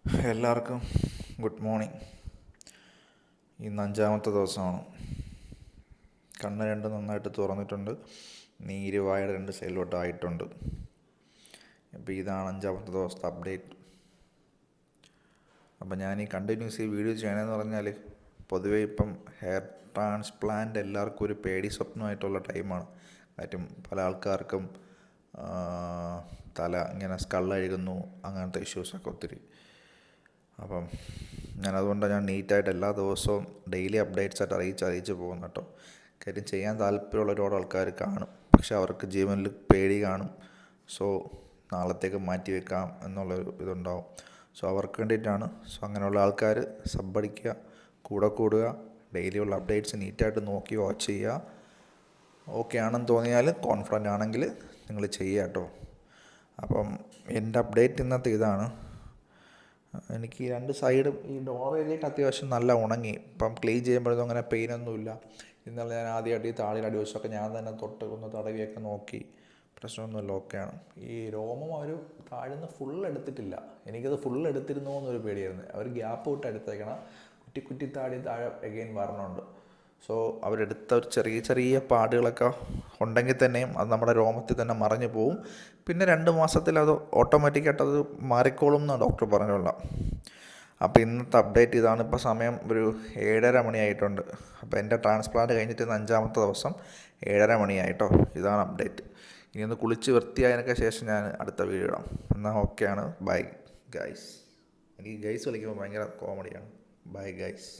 എല്ലാവർക്കും good morning. ഇന്ന് അഞ്ചാമത്തെ ദിവസമാണ്. കണ്ണ് രണ്ടും നന്നായിട്ട് തുറന്നിട്ടുണ്ട്. നീര് വായുടെ രണ്ട് സൈഡിലോട്ട് ആയിട്ടുണ്ട്. അപ്പോൾ ഇതാണ് അഞ്ചാമത്തെ ദിവസത്തെ അപ്ഡേറ്റ്. അപ്പോൾ ഞാൻ ഈ കണ്ടിന്യൂസ് വീഡിയോ ചെയ്യണമെന്ന് പറഞ്ഞാൽ പൊതുവേ ഇപ്പം ഹെയർ ട്രാൻസ്പ്ലാന്റ് എല്ലാവർക്കും ഒരു പേടി സ്വപ്നമായിട്ടുള്ള ടൈമാണ്. കാര്യം പല ആൾക്കാർക്കും തല ഇങ്ങനെ സ്കള്ളഴുകുന്നു, അങ്ങനത്തെ ഇഷ്യൂസൊക്കെ ഒത്തിരി. അപ്പം അതുകൊണ്ടാണ് ഞാൻ നീറ്റായിട്ട് എല്ലാ ദിവസവും ഡെയിലി അപ്ഡേറ്റ്സായിട്ട് അറിയിച്ച് പോകുന്നു കേട്ടോ. കാര്യം ചെയ്യാൻ താല്പര്യമുള്ള ഒരുപാട് ആൾക്കാർ കാണും, പക്ഷെ അവർക്ക് ജീവനിൽ പേടി കാണും. സോ നാളത്തേക്ക് മാറ്റി വെക്കാം എന്നുള്ളൊരു ഇതുണ്ടാവും. സോ അവർക്ക് വേണ്ടിയിട്ടാണ്. സോ അങ്ങനെയുള്ള ആൾക്കാർ സബ്ബടിക്കുക, കൂടെ കൂടുക, ഡെയിലിയുള്ള അപ്ഡേറ്റ്സ് നീറ്റായിട്ട് നോക്കി വാച്ച് ചെയ്യുക. ഓക്കെ ആണെന്ന് തോന്നിയാൽ, കോൺഫിഡൻ്റ് ആണെങ്കിൽ നിങ്ങൾ ചെയ്യുക കേട്ടോ. അപ്പം എൻ്റെ അപ്ഡേറ്റ് ഇന്നത്തെ ഇതാണ്. എനിക്ക് ഈ രണ്ട് സൈഡും ഈ ഡോർ ഏരിയയൊക്കെ അത്യാവശ്യം നല്ല ഉണങ്ങി. ഇപ്പം ക്ലീൻ ചെയ്യുമ്പോഴൊന്നും അങ്ങനെ പെയിനൊന്നുമില്ല. ഇന്നലെ ഞാൻ ആദ്യമായിട്ട് ഈ താടിയുടെ അടിവശമൊക്കെ ഞാൻ തന്നെ തൊട്ട് ഒന്ന് തടവിയൊക്കെ നോക്കി. പ്രശ്നമൊന്നുമില്ല, ഓക്കെയാണ്. ഈ രോമം അവർ താഴ്ന്ന് ഫുൾ എടുത്തിട്ടില്ല. എനിക്കത് ഫുൾ എടുത്തിരുന്നോ എന്നൊരു പേടിയായിരുന്നു. അവർ ഗ്യാപ്പ് വിട്ട് എടുത്തേക്കണം. കുറ്റി താടി താഴെ എഗെയിൻ വരണമുണ്ട്. സോ അവരെടുത്ത ഒരു ചെറിയ ചെറിയ പാടുകളൊക്കെ ഉണ്ടെങ്കിൽ തന്നെയും അത് നമ്മുടെ രോമത്തിൽ തന്നെ മറഞ്ഞു പോവും. പിന്നെ 2 മാസത്തിൽ അത് ഓട്ടോമാറ്റിക്കായിട്ട് അത് മാറിക്കോളും എന്നാണ് ഡോക്ടർ പറഞ്ഞുള്ള. അപ്പോൾ ഇന്നത്തെ അപ്ഡേറ്റ് ഇതാണ്. ഇപ്പോൾ സമയം ഒരു 7:30 മണിയായിട്ടുണ്ട്. അപ്പോൾ എൻ്റെ ട്രാൻസ്പ്ലാന്റ് കഴിഞ്ഞിട്ട് ഇന്ന് 5-ാമത്തെ ദിവസം 7:30 മണിയായിട്ടോ. ഇതാണ് അപ്ഡേറ്റ്. ഇനി ഒന്ന് കുളിച്ച് വൃത്തിയായതിനൊക്കെ ശേഷം ഞാൻ അടുത്ത വീഡിയോ ഇടാം. എന്നാൽ ഓക്കെയാണ്. Bye guys. എനിക്ക് ഗൈസ് വിളിക്കുമ്പോൾ ഭയങ്കര കോമഡിയാണ്. Bye guys.